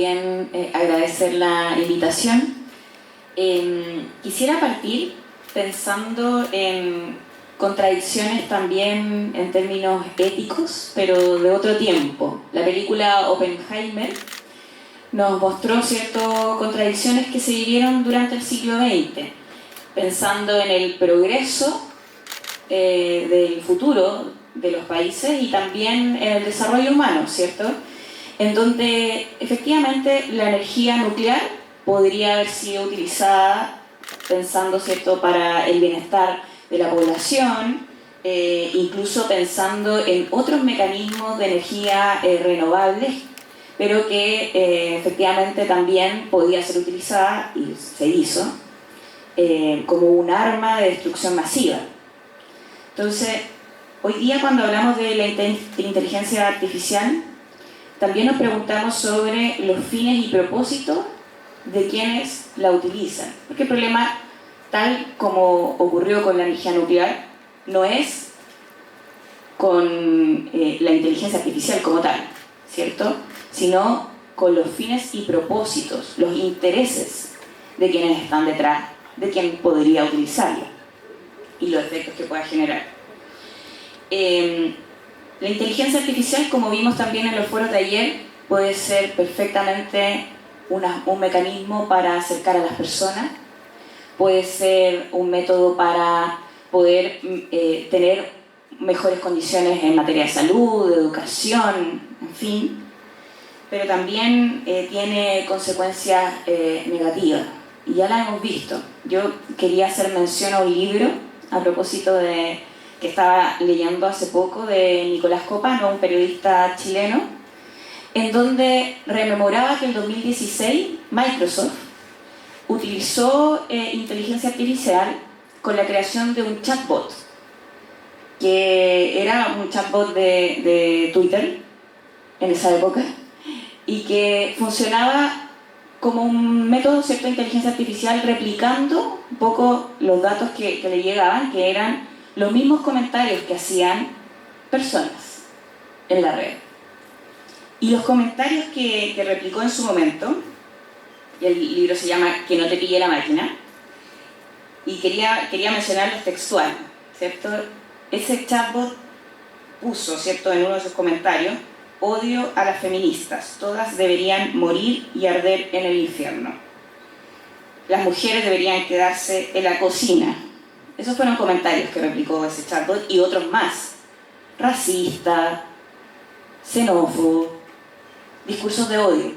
También agradecer la invitación. Quisiera partir pensando en contradicciones también en términos éticos, pero de otro tiempo. La película Oppenheimer nos mostró ciertas contradicciones que se vivieron durante el siglo XX, pensando en el progreso del futuro de los países y también en el desarrollo humano, ¿cierto? En donde efectivamente la energía nuclear podría haber sido utilizada pensando, ¿cierto?, para el bienestar de la población, incluso pensando en otros mecanismos de energía renovables, pero que efectivamente también podía ser utilizada, y se hizo, como un arma de destrucción masiva. Entonces, hoy día cuando hablamos de la inteligencia artificial, también nos preguntamos sobre los fines y propósitos de quienes la utilizan. Porque el problema, tal como ocurrió con la energía nuclear, no es con la inteligencia artificial como tal, ¿cierto? Sino con los fines y propósitos, los intereses de quienes están detrás, de quien podría utilizarla y los efectos que pueda generar. La inteligencia artificial, como vimos también en los foros de ayer, puede ser perfectamente un mecanismo para acercar a las personas, puede ser un método para poder tener mejores condiciones en materia de salud, de educación, en fin, pero también tiene consecuencias negativas, y ya las hemos visto. Yo quería hacer mención a un libro a propósito de que estaba leyendo hace poco de Nicolás Copano, un periodista chileno, en donde rememoraba que en 2016 Microsoft utilizó inteligencia artificial con la creación de un chatbot, que era un chatbot de Twitter en esa época, y que funcionaba como un método, ¿cierto?, de inteligencia artificial, replicando un poco los datos que le llegaban, que eran los mismos comentarios que hacían personas en la red. Y los comentarios que replicó en su momento, y el libro se llama Que no te pille la máquina, y quería mencionarlos textual, ¿cierto? Ese chatbot puso, ¿cierto?, en uno de sus comentarios: odio a las feministas, todas deberían morir y arder en el infierno. Las mujeres deberían quedarse en la cocina. Esos fueron comentarios que replicó ese chatbot, y otros más. Racista, xenófobo, discursos de odio.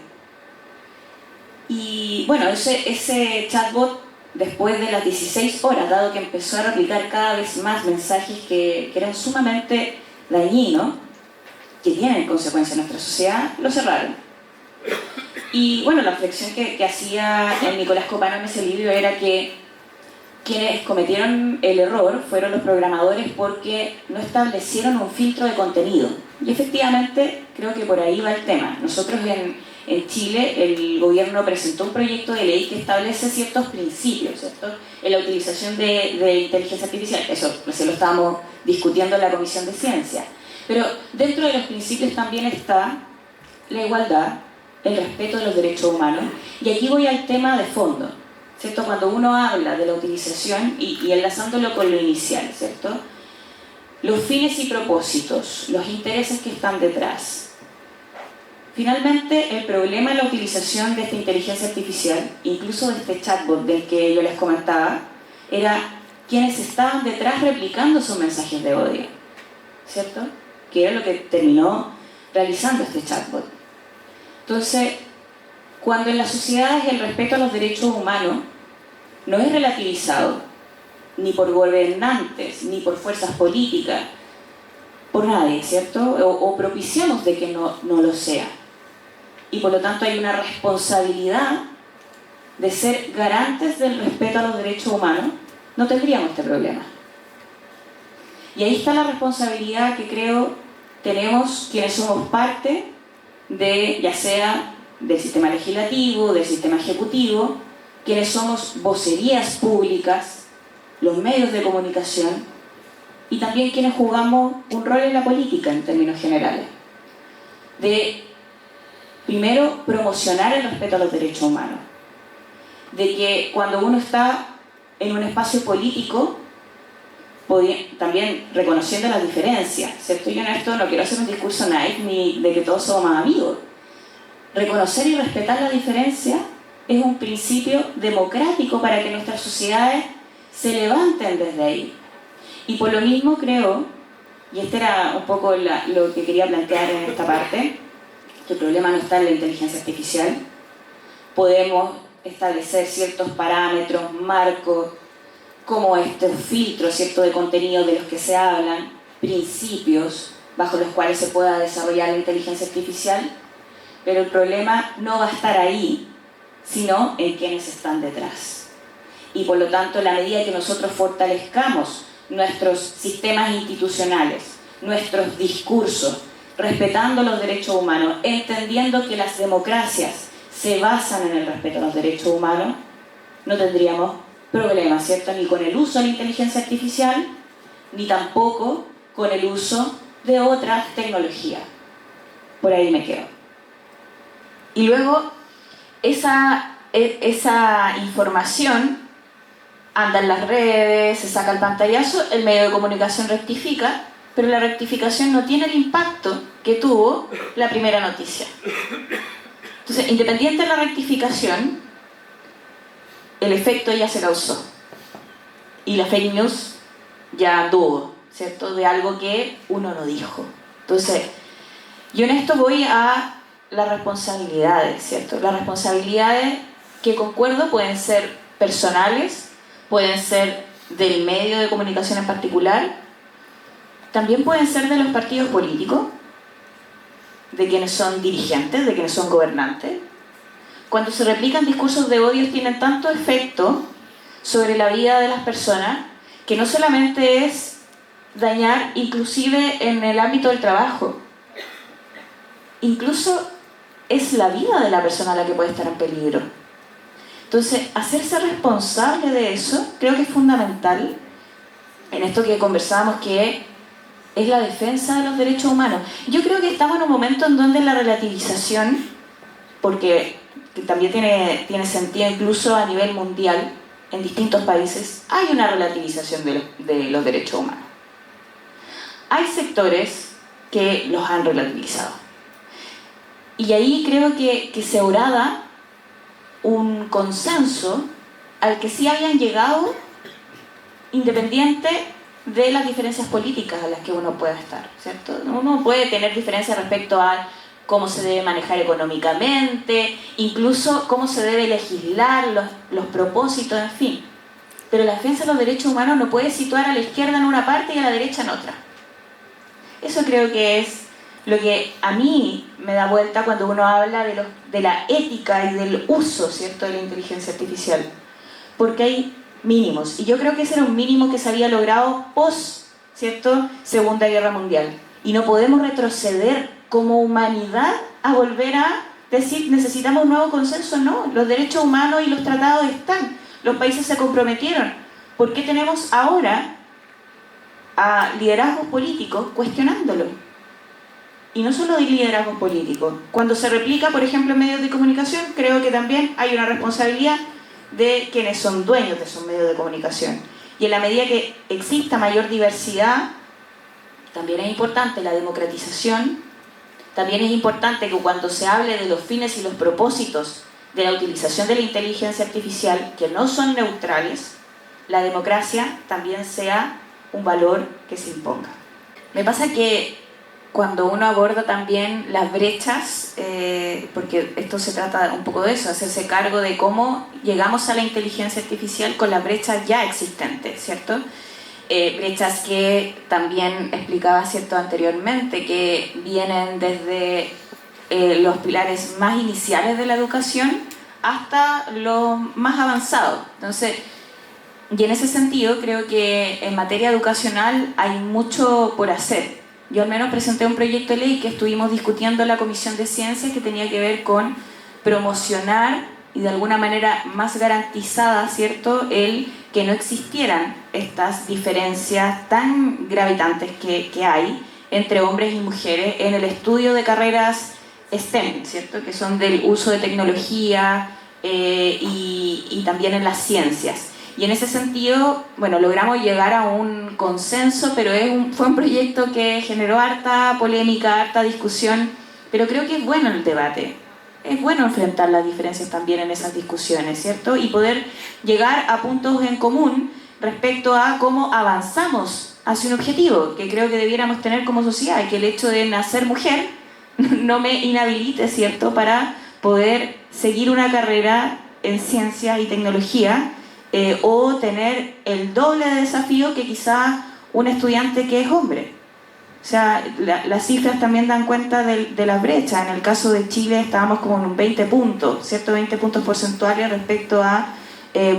Y bueno, ese chatbot, después de las 16 horas, dado que empezó a replicar cada vez más mensajes que eran sumamente dañinos, que tienen consecuencias en nuestra sociedad, lo cerraron. Y bueno, la reflexión que hacía Nicolás Copano en ese libro era que quienes cometieron el error fueron los programadores, porque no establecieron un filtro de contenido. Y efectivamente creo que por ahí va el tema. Nosotros en Chile, el gobierno presentó un proyecto de ley que establece ciertos principios, ¿cierto?, en la utilización de inteligencia artificial. Eso recién lo estábamos discutiendo en la Comisión de Ciencia. Pero dentro de los principios también está la igualdad, el respeto de los derechos humanos. Y aquí voy al tema de fondo, ¿cierto? Cuando uno habla de la utilización y enlazándolo con lo inicial, ¿cierto?, los fines y propósitos, los intereses que están detrás. Finalmente, el problema de la utilización de esta inteligencia artificial, incluso de este chatbot del que yo les comentaba, era quienes estaban detrás replicando esos mensajes de odio, ¿cierto?, que era lo que terminó realizando este chatbot. Entonces, cuando en las sociedades el respeto a los derechos humanos no es relativizado, ni por gobernantes, ni por fuerzas políticas, por nadie, ¿cierto?, o propiciamos de que no lo sea. Y por lo tanto hay una responsabilidad de ser garantes del respeto a los derechos humanos, no tendríamos este problema. Y ahí está la responsabilidad que creo tenemos quienes somos parte de, ya sea del sistema legislativo, del sistema ejecutivo, quienes somos vocerías públicas, los medios de comunicación, y también quienes jugamos un rol en la política en términos generales, de primero, promocionar el respeto a los derechos humanos. De que cuando uno está en un espacio político, también reconociendo las diferencias, ¿cierto? Yo en esto no quiero hacer un discurso naif ni de que todos somos amigos. Reconocer y respetar la diferencia es un principio democrático para que nuestras sociedades se levanten desde ahí. Y por lo mismo creo, y este era un poco lo que quería plantear en esta parte, que el problema no está en la inteligencia artificial. Podemos establecer ciertos parámetros, marcos, como estos filtros, ¿cierto?, de contenido de los que se hablan, principios bajo los cuales se pueda desarrollar la inteligencia artificial, pero el problema no va a estar ahí, sino en quienes están detrás. Y por lo tanto, en la medida que nosotros fortalezcamos nuestros sistemas institucionales, nuestros discursos, respetando los derechos humanos, entendiendo que las democracias se basan en el respeto a los derechos humanos, no tendríamos problemas, ¿cierto?, ni con el uso de la inteligencia artificial, ni tampoco con el uso de otras tecnologías. Por ahí me quedo. Y luego, esa información anda en las redes, se saca el pantallazo, el medio de comunicación rectifica, pero la rectificación no tiene el impacto que tuvo la primera noticia. Entonces, independiente de la rectificación, el efecto ya se causó. Y la fake news ya tuvo, ¿cierto?, de algo que uno no dijo. Entonces, yo en esto voy a las responsabilidades, ¿cierto? Las responsabilidades que concuerdo pueden ser personales, pueden ser del medio de comunicación en particular, también pueden ser de los partidos políticos, de quienes son dirigentes, de quienes son gobernantes. Cuando se replican discursos de odio tienen tanto efecto sobre la vida de las personas que no solamente es dañar, inclusive en el ámbito del trabajo, incluso es la vida de la persona la que puede estar en peligro. Entonces, hacerse responsable de eso creo que es fundamental en esto que conversábamos, que es la defensa de los derechos humanos. Yo creo que estamos en un momento en donde la relativización, porque también tiene sentido incluso a nivel mundial, en distintos países, hay una relativización de los derechos humanos. Hay sectores que los han relativizado. Y ahí creo que se orada un consenso al que sí habían llegado independiente de las diferencias políticas a las que uno pueda estar, ¿cierto? Uno puede tener diferencias respecto a cómo se debe manejar económicamente, incluso cómo se debe legislar, los propósitos, en fin. Pero la defensa de los derechos humanos no puede situar a la izquierda en una parte y a la derecha en otra. Eso creo que es lo que a mí me da vuelta cuando uno habla de la ética y del uso, ¿cierto?, de la inteligencia artificial. Porque hay mínimos, y yo creo que ese era un mínimo que se había logrado post, ¿cierto?, Segunda Guerra Mundial. Y no podemos retroceder como humanidad a volver a decir necesitamos un nuevo consenso. No, los derechos humanos y los tratados están, los países se comprometieron. ¿Por qué tenemos ahora a liderazgos políticos cuestionándolo? Y no solo de liderazgos políticos. Cuando se replica, por ejemplo, en medios de comunicación, creo que también hay una responsabilidad de quienes son dueños de esos medios de comunicación. Y en la medida que exista mayor diversidad, también es importante la democratización, también es importante que cuando se hable de los fines y los propósitos de la utilización de la inteligencia artificial, que no son neutrales, la democracia también sea un valor que se imponga. Me pasa que cuando uno aborda también las brechas, porque esto se trata un poco de eso, hacerse cargo de cómo llegamos a la inteligencia artificial con las brechas ya existentes, ¿cierto? Brechas que también explicaba, ¿cierto?, anteriormente, que vienen desde los pilares más iniciales de la educación hasta los más avanzados. Entonces, y en ese sentido creo que en materia educacional hay mucho por hacer. Yo al menos presenté un proyecto de ley que estuvimos discutiendo en la Comisión de Ciencias que tenía que ver con promocionar y de alguna manera más garantizada, ¿cierto?, el que no existieran estas diferencias tan gravitantes que hay entre hombres y mujeres en el estudio de carreras STEM, ¿cierto? Que son del uso de tecnología y también en las ciencias. Y en ese sentido, bueno, logramos llegar a un consenso, pero fue un proyecto que generó harta polémica, harta discusión, pero creo que es bueno el debate. Es bueno enfrentar las diferencias también en esas discusiones, ¿cierto? Y poder llegar a puntos en común respecto a cómo avanzamos hacia un objetivo que creo que debiéramos tener como sociedad, y que el hecho de nacer mujer no me inhabilite, ¿cierto?, para poder seguir una carrera en ciencia y tecnología, o tener el doble de desafío que quizá un estudiante que es hombre. O sea, las cifras también dan cuenta de la brecha. En el caso de Chile estábamos como en un 20 puntos, ¿cierto? 20 puntos porcentuales respecto a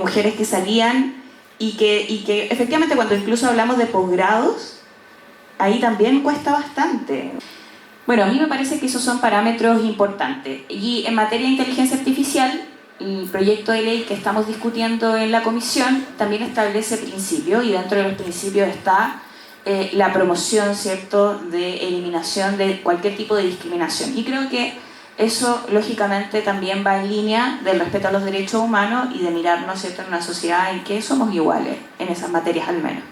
mujeres que salían y que efectivamente cuando incluso hablamos de posgrados, ahí también cuesta bastante. Bueno, a mí me parece que esos son parámetros importantes. Y en materia de inteligencia artificial, el proyecto de ley que estamos discutiendo en la comisión también establece principios, y dentro de los principios está la promoción, ¿cierto?, de eliminación de cualquier tipo de discriminación. Y creo que eso, lógicamente, también va en línea del respeto a los derechos humanos y de mirarnos, ¿cierto?, en una sociedad en que somos iguales, en esas materias al menos.